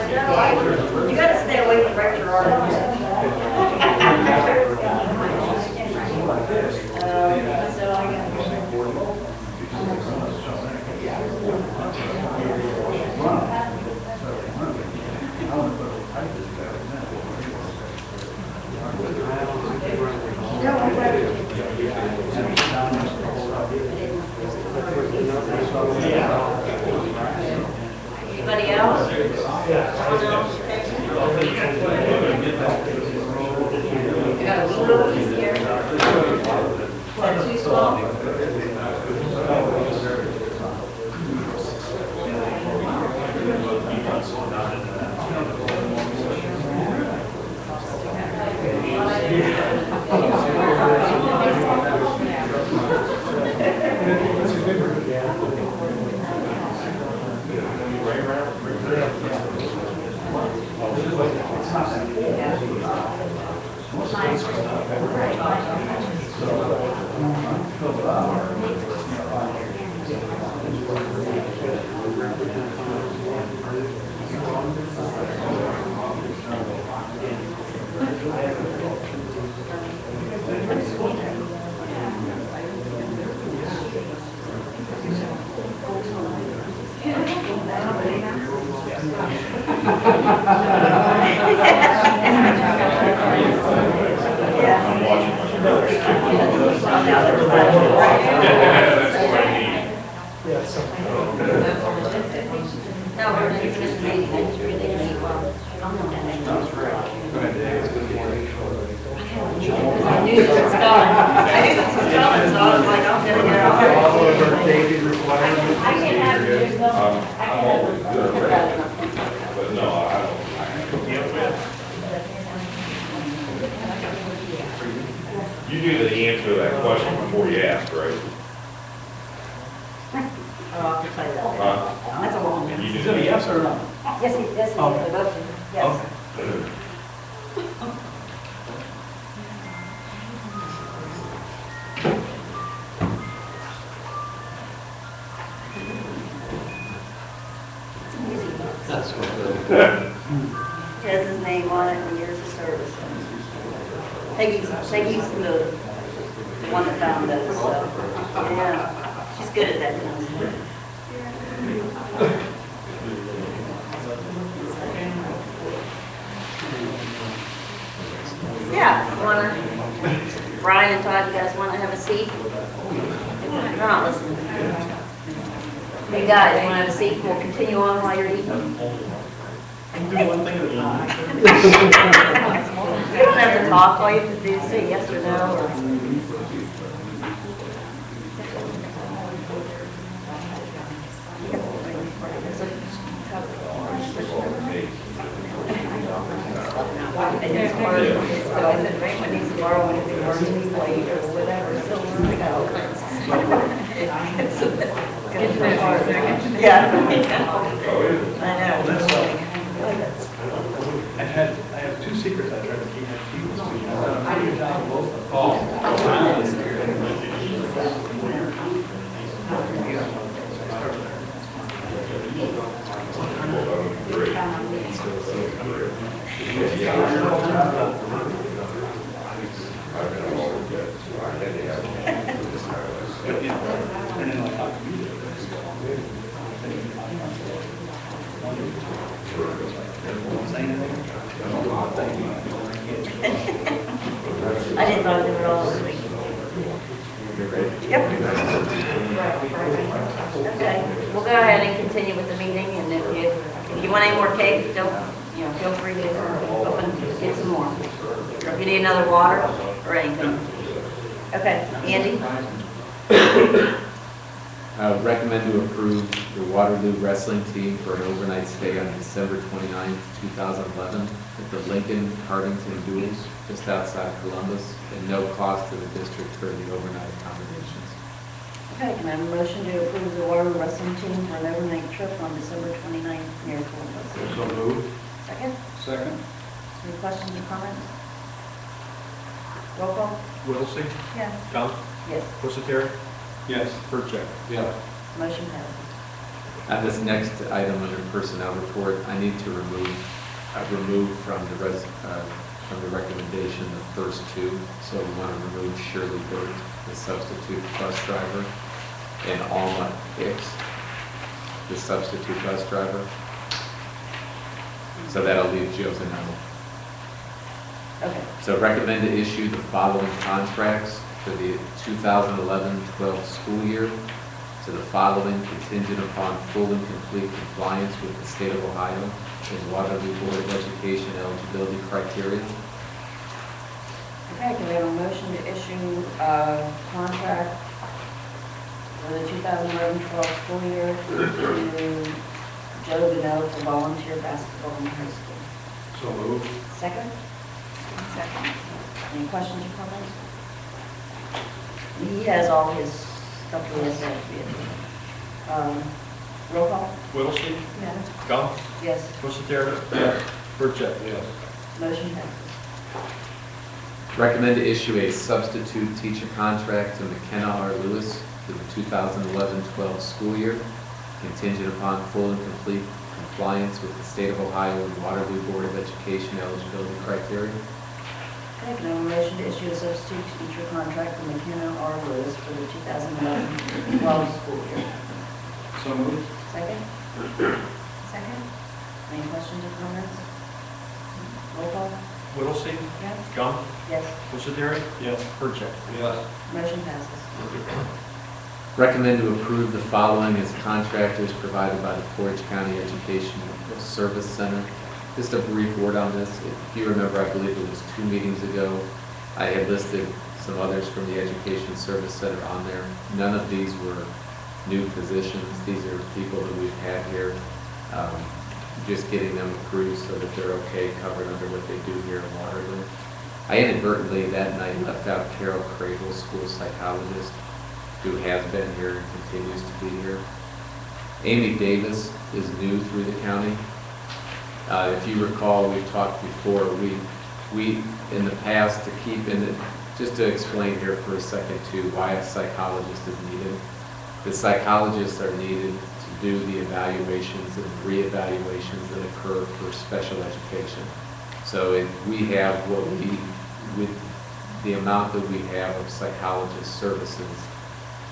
You gotta stay away from Rector Arnold. Anybody else? Someone else? I got a little piece here. Is that too small? No, we're not even just meeting, it's really neat. I knew this was coming. I knew this was coming, so I was like, I'm gonna get it on. All of our daily requirements. answer that question before you ask, right? Oh, I can say that. Huh? That's a long one. You Is did it a yes or no? Yes, yes, Okay. they both do. Yes. Okay. It's an easy box. That's what It has his name on it and years of service. Peggy's the one that found those, so, yeah, she's good at that kind of stuff. Yeah, you wanna, Brian and Todd, you guys wanna have a seat? They're not listening. Hey guys, wanna have a seat? We'll continue on while you're eating. Can you do one thing at a time? You don't have to talk, all you have to do is say yes or no, or... And it's hard, so I said, right, when he's tomorrow, when it's hard to be late or whatever, so we got all kinds of stuff. It's gonna be hard. Yeah. I know. I have two secrets I try to keep people to. I've done a pretty good job of both of them. But, yeah, and then I'll talk to you. Say anything? I didn't know they were all this week. Yep. Okay, we'll go ahead and continue with the meeting, and if you want any more cake, don't, feel free to open, get some more. Or if you need another water or anything. Okay, Andy? Recommend to approve the Waterloo wrestling team for an overnight stay on December 29th, 2011 at the Lincoln Cardington Duels, just outside Columbus, and no cost to the district for the overnight accommodations. Okay, can I have a motion to approve the Waterloo wrestling team for an overnight trip on December 29th near Columbus? So moved. Second? Second. Any questions or comments? Roll call? Whittlesey? Yes. Gump? Yes. Pusateri? Yes. Percheck? Yeah. Motion passes. On this next item under personnel report, I need to remove from the recommendation the first two. So we want to remove Shirley Burt, the substitute bus driver, and Alma Hicks, the substitute bus driver. So that'll leave Joe Zanelli. Okay. So recommend to issue the following contracts for the 2011-12 school year to the following contingent upon full and complete compliance with the state of Ohio and Waterloo Board of Education eligibility criteria. Okay, can we have a motion to issue a contract for the 2011-12 school year to Joe Goodell for volunteer basketball in high school? So moved. Second? Second. Any questions or comments? He has all his stuff he has to have. Roll call? Whittlesey? Yes. Gump? Yes. Pusateri? Yes. Percheck? Yes. Motion passes. Recommend to issue a substitute teacher contract to McKenna R. Lewis for the 2011-12 school year, contingent upon full and complete compliance with the state of Ohio and Waterloo Board of Education eligibility criteria. Okay, can I have a motion to issue a substitute teacher contract for McKenna R. Lewis for the 2011-12 school year? So moved. Second? Second. Any questions or comments? Roll call? Whittlesey? Yes. Gump? Yes. Pusateri? Yes. Percheck? Yes. Motion passes. Recommend to approve the following as contractors provided by the Portage County Educational Service Center. Just a brief word on this. If you remember, I believe it was 2 meetings ago, I had listed some others from the Education Service Center on there. None of these were new positions. These are people that we've had here. Just getting them approved so that they're okay, covered under what they do here in Waterloo. I inadvertently that night left out Carol Cravel, school psychologist, who has been here and continues to be here. Amy Davis is new through the county. If you recall, we've talked before, we in the past, to keep in it, just to explain here for a second too, why a psychologist is needed. The psychologists are needed to do the evaluations and reevaluations that occur for special education. So if we have what with the amount that we have of psychologist services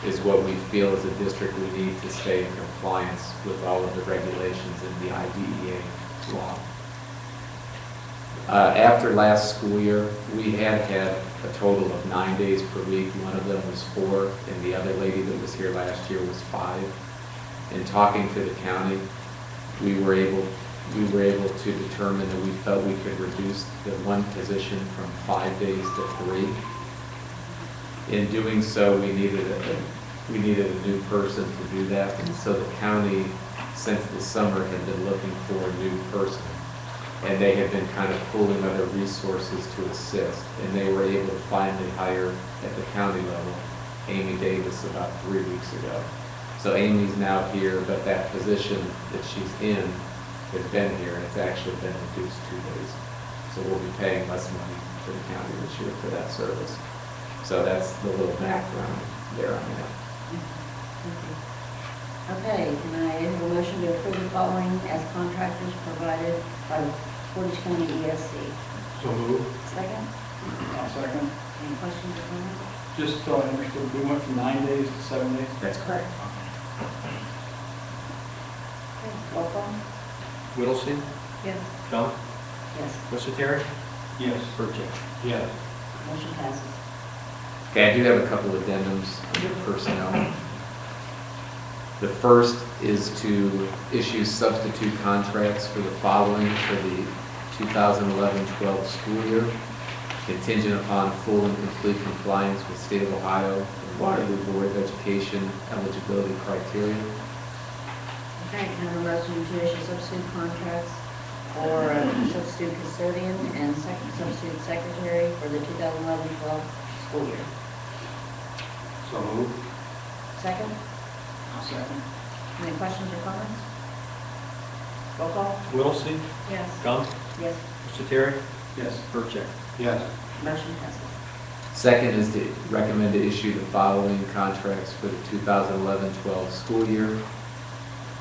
is what we feel as a district we need to stay in compliance with all of the regulations in the IDEA law. After last school year, we had a total of 9 days per week. One of them was 4, and the other lady that was here last year was 5. In talking to the county, we were able to determine that we felt we could reduce the one position from 5 days to 3. In doing so, we needed a new person to do that, and so the county, since the summer, had been looking for a new person. And they had been kind of pooling other resources to assist, and they were able to finally hire at the county level Amy Davis about 3 weeks ago. So Amy's now here, but that position that she's in has been here, and it's actually been reduced 2 days. So we'll be paying less money to the county this year for that service. So that's the little background there on that. Okay, can I have a motion to approve the following as contractors provided by the Portage County ESC? So move. Second? I'll second. Any questions or comments? Just so I understood, we went from 9 days to 7 days? That's correct. Okay, roll call? Whittlesey? Yes. Crump? Yes, Musateri? Yes. Burchett? Yes. motion passes. Okay, I do have a couple addendums under personnel. The first is to issue substitute contracts for the following for the 2011-12 school year, contingent upon full and complete compliance with State of Ohio and Waterloo Board of Education eligibility criteria. Okay, can I have a motion to issue substitute contracts for substitute custodian and substitute secretary for the 2011-12 school year? So move. Second? I'll second. Any questions or comments? Roll call? Whittlesey? Yes. Gump? Yes, Musateri? Yes. Burchett? Yes. motion passes. Second is to recommend to issue the following contracts for the 2011-12 school year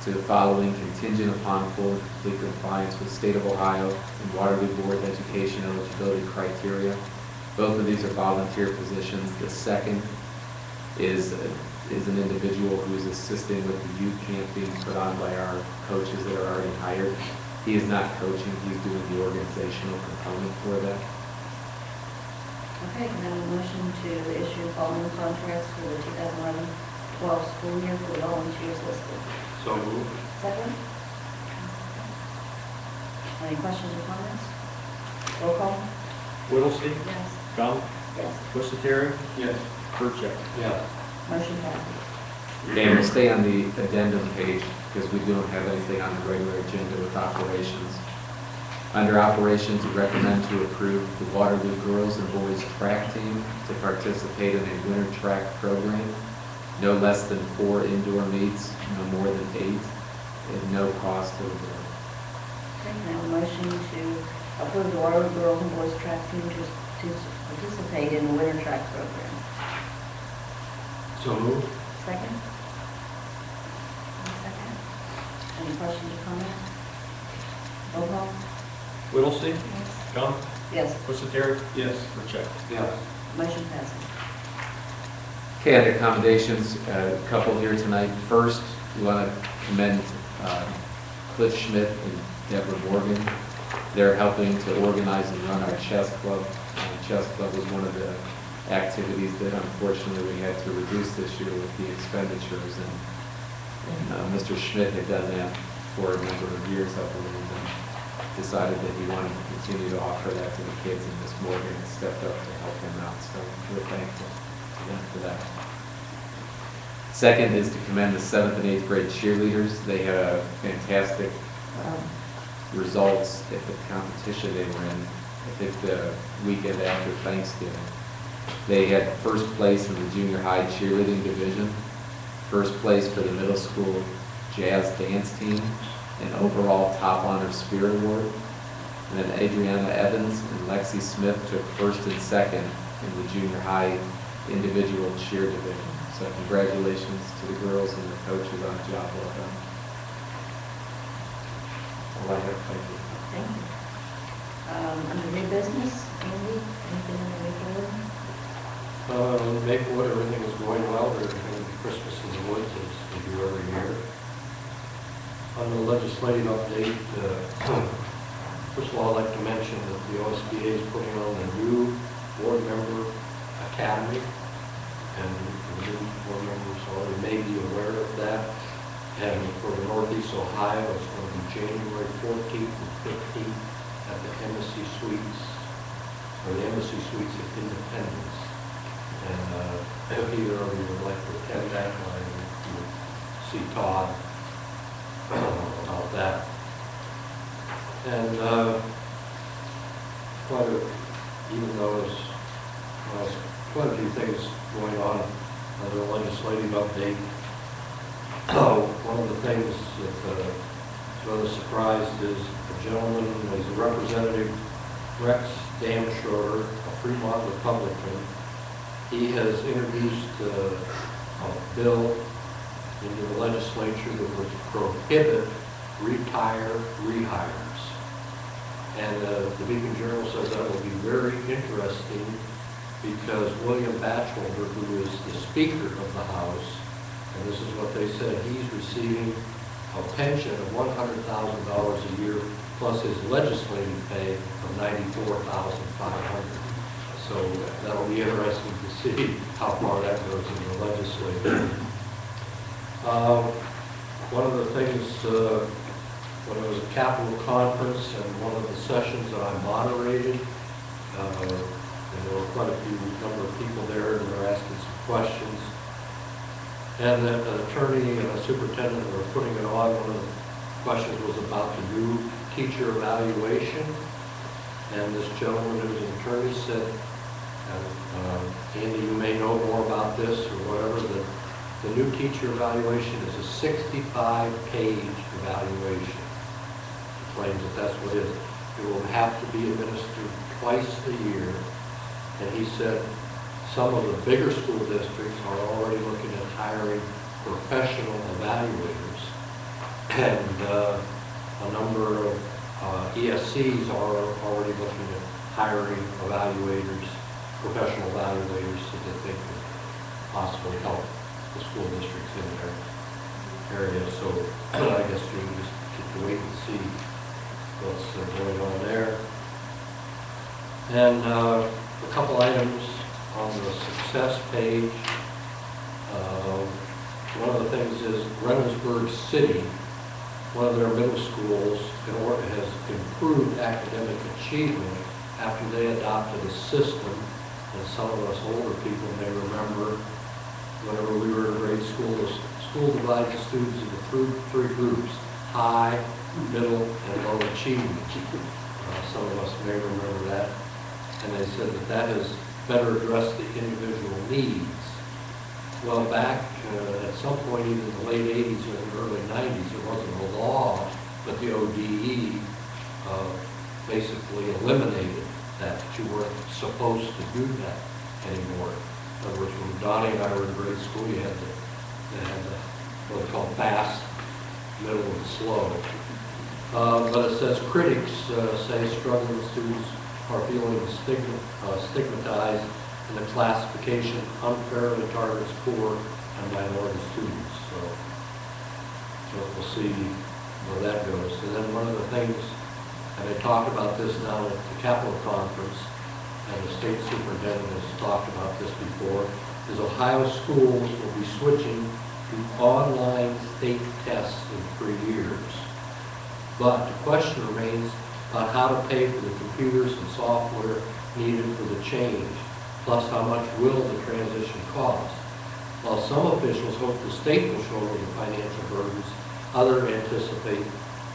to the following contingent upon full and complete compliance with State of Ohio and Waterloo Board of Education eligibility criteria. Both of these are volunteer positions. The second is an individual who is assisting with the youth camp being put on by our coaches that are already hired. He is not coaching, he's doing the organizational component for that. Okay, can I have a motion to issue the following contracts for the 2011-12 school year for the volunteers listed? So move. Second? Any questions or comments? Roll call? Whittlesey? Yes. Gump? Yes, Musateri? Yes. Burchett? Yes. motion passes. Okay, we'll stay on the addendum page because we don't have anything on the regular agenda with operations. Under operations, we recommend to approve the Waterloo girls and boys track team to participate in a winter track program. No less than 4 indoor meets, no more than 8, and no cost to the board. Okay, can I have a motion to approve the Waterloo Girls and Boys Track Team to participate in the winter track program? So move. Second? Second. Any questions or comments? Roll call? Whittlesey? Yes. Gump? Yes, Musateri? Yes. Burchett? Yes. motion passes. Okay, under accommodations, a couple here tonight. First, we want to commend Cliff Schmidt and Deborah Morgan. They're helping to organize and run our chess club. Chess club was one of the activities that unfortunately we had to reduce this year with the expenditures. And Mr. Schmidt had done that for a number of years, I believe, and decided that he wanted to continue to offer that to the kids, and Ms. Morgan has stepped up to help him out. So we're thankful to them for that. Second is to commend the 7th and 8th grade cheerleaders. They had fantastic results at the competition they were in. I think the weekend after Thanksgiving. They had first place in the junior high cheerleading division, first place for the middle school jazz dance team, and overall top honor spirit award. And then Adriana Evans and Lexi Smith took first and second in the junior high individual cheer division. So congratulations to the girls and their coaches on a job well done. All I have, thank you. Thank you. Under new business, Andy, anything in the Maplewood? Maplewood, everything is going well. There's going to be Christmas in the woods as we do every year. On the legislative update, first of all, I'd like to mention that the OSBA is putting on a new board member academy, and the new board members already may be aware of that. And for the Northeast Ohio, it's going to be January 14th and 15th at the Embassy Suites, or the Embassy Suites at Independence. And if either of you would like to attend that, I would see Todd about that. And even though there's quite a few things going on under the legislative update, one of the things that is rather surprised is a gentleman, he's a representative, Rex Damschroeder, a Fremont Republican. He has introduced a bill into the legislature that would prohibit retire rehires. And the Beacon Journal says that will be very interesting because William Batchelder, who is the Speaker of the House, and this is what they said, he's receiving a pension of $100,000 a year plus his legislative pay of $94,500. So that'll be interesting to see how far that goes in the legislature. One of the things, when it was a Capitol conference and one of the sessions that I moderated, there were quite a number of people there and they were asking some questions. And then an attorney and a superintendent were putting it on. One of the questions was about the new teacher evaluation. And this gentleman who was an attorney said, Andy, you may know more about this or whatever, that the new teacher evaluation is a 65-page evaluation. He claims that that's what it is. It will have to be administered twice a year. And he said some of the bigger school districts are already looking at hiring professional evaluators. And a number of ESCs are already looking at hiring evaluators, professional evaluators, so that they could possibly help the school districts in their area. So I guess we just get to wait and see what's going on there. And a couple items on the success page. One of the things is Reynoldsburg City, one of their middle schools has improved academic achievement after they adopted a system. And some of us older people may remember whenever we were in grade school, the school divides the students into three groups: high, middle, and low achievement. Some of us may remember that. And they said that that has better addressed the individual needs. Well, back at some point, even in the late 80s or the early 90s, there wasn't a law, but the ODE basically eliminated that you weren't supposed to do that anymore. In other words, when Donnie and I were in grade school, you had what they call fast, middle, and slow. But it says critics say struggling students are feeling stigmatized, and the classification unfairly targets poor and minority students. So we'll see where that goes. And then one of the things, and they talked about this now at the Capitol Conference, and the state superintendent has talked about this before, is Ohio schools will be switching to online state tests in 3 years. But the question remains about how to pay for the computers and software needed for the change, plus how much will the transition cost. While some officials hope the state will shoulder the financial burdens, others anticipate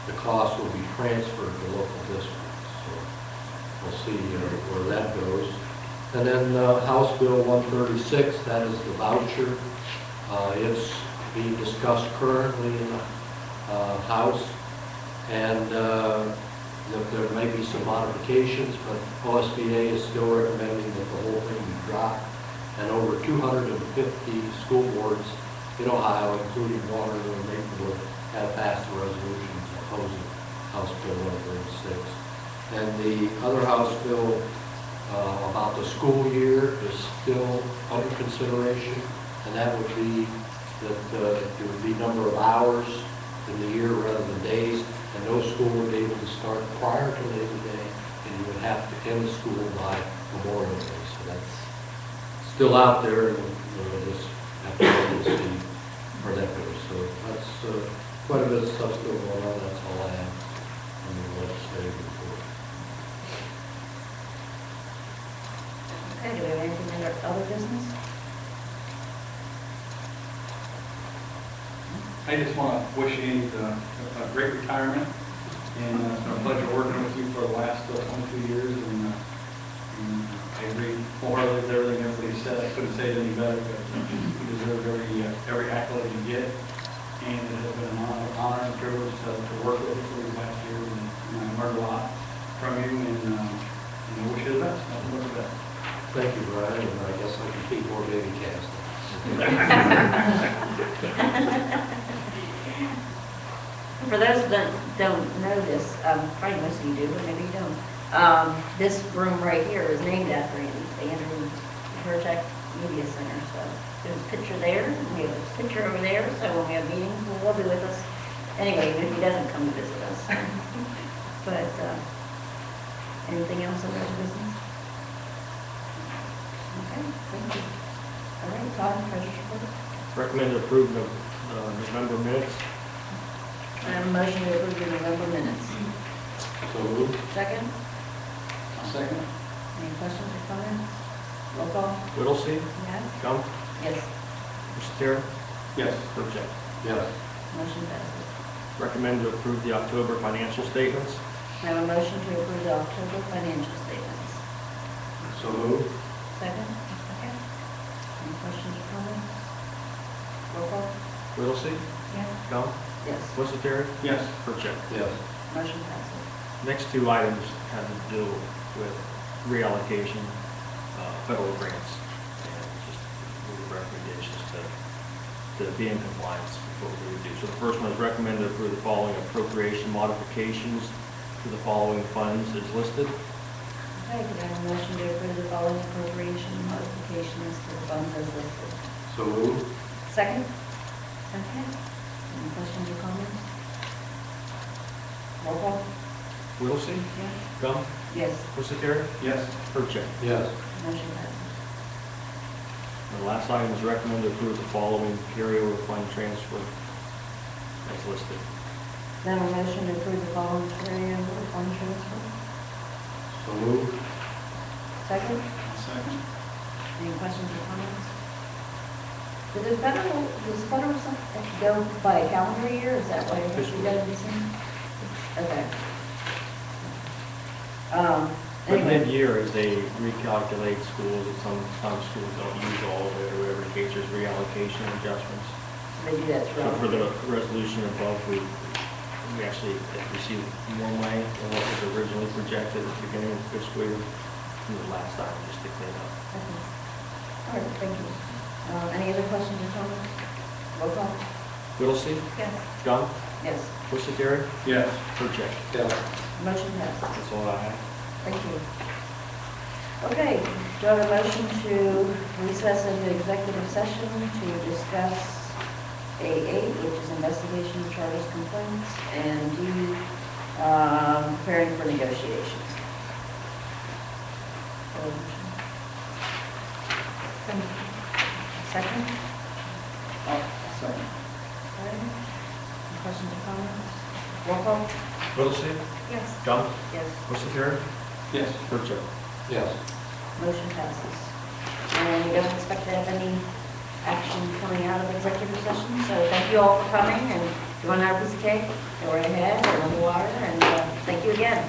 the cost will be transferred to local districts. So we'll see where that goes. And then House Bill 136, that is the voucher. It's being discussed currently in the House, and there may be some modifications, but OSBA is still recommending that the whole thing be dropped. And over 250 school boards in Ohio, including Waterloo and Maplewood, have passed a resolution opposing House Bill 136. And the other House bill about the school year is still under consideration, and that would be that there would be number of hours in the year rather than days, and no school would be able to start prior to Labor Day, and you would have to end the school by Memorial Day. So that's still out there, and we'll just have to wait and see where that goes. So that's quite a bit of stuff still going on. That's all I have on the legislative report. Okay, do we have anything under other business? I just want to wish Andy a great retirement, and it's been a pleasure working with you for the last 22 years, and I agree wholeheartedly with everything everybody said. I couldn't say it any better, but you deserve every accolade you get, and it has been an honor and privilege to work with you for these last years, and I learned a lot from you, and I wish you the best. Nothing but the best. Thank you, Brian, and I guess I can keep more baby cast. For those that don't know this, probably most of you do, but maybe you don't. This room right here is named after Andy, the Andrew Project Media Center. So there's a picture there, and we have a picture over there. So when we have meetings, he'll be with us. Anyway, even if he doesn't come to visit us. But anything else on that business? Okay, thank you. All right, Todd, treasurer's report. Recommend approval of November minutes. I have a motion to approve the November minutes. So moved. Second? I'll second. Any questions or comments? Roll call? Whittlesey, Yes? Gump, Yes. Mr. Yes. Purchase. Yes. Motion passes. Recommend to approve the October financial statements. I have a motion to approve the October financial statements. So moved. Second? Second. Any questions or comments? Roll call? Whittlesey, Yes. Gump, Yes. Mr. Yes. Purchase. Yes. Motion passes. Next two items have to do with reallocation, federal grants, and just little recommendations to be in compliance with what we would do. So the first one is recommend to approve the following appropriation modifications to the following funds as listed. Okay, could I have a motion to approve the following appropriation modifications to the funds as listed? So moved. Second? Second. Any questions or comments? Roll call? Whittlesey, Yes. Gump, Yes. Mr. Yes. Purchase. Yes. Motion passes. And the last item is recommend to approve the following carryover fund transfer as listed. Then a motion to approve the following carryover fund transfer. So moved. Second? Second. Any questions or comments? Does federal stuff go by a calendar year? Is that why it has to go to December? Okay. But Anyway, mid-year, as they recalculate schools, and some schools don't use all of it, or whatever the case, there's reallocation adjustments. they do that So for throughout. the resolution above, we actually received more money than what was originally projected at the beginning of the fiscal year. From the last time, just to clean up. Okay. All right, thank you. Any other questions or comments? Roll call? Whittlesey, Yes. Gump, Yes. Mr. Yes. Purchase. Yes. Motion passes. That's all I have. Thank you. Okay, do I have a motion to recess into executive session to discuss A8, which is investigation of charges complaints, and D, preparing for negotiations? Second? Second. Okay. Any questions or comments? Roll call? Whittlesey, Yes. Gump, Yes. Mr. Yes. Purchase. Yes. Motion passes. And we don't expect to have any action coming out of executive session, so thank you all for coming, and if you want another piece of cake, go right ahead, or a little water, and thank you again.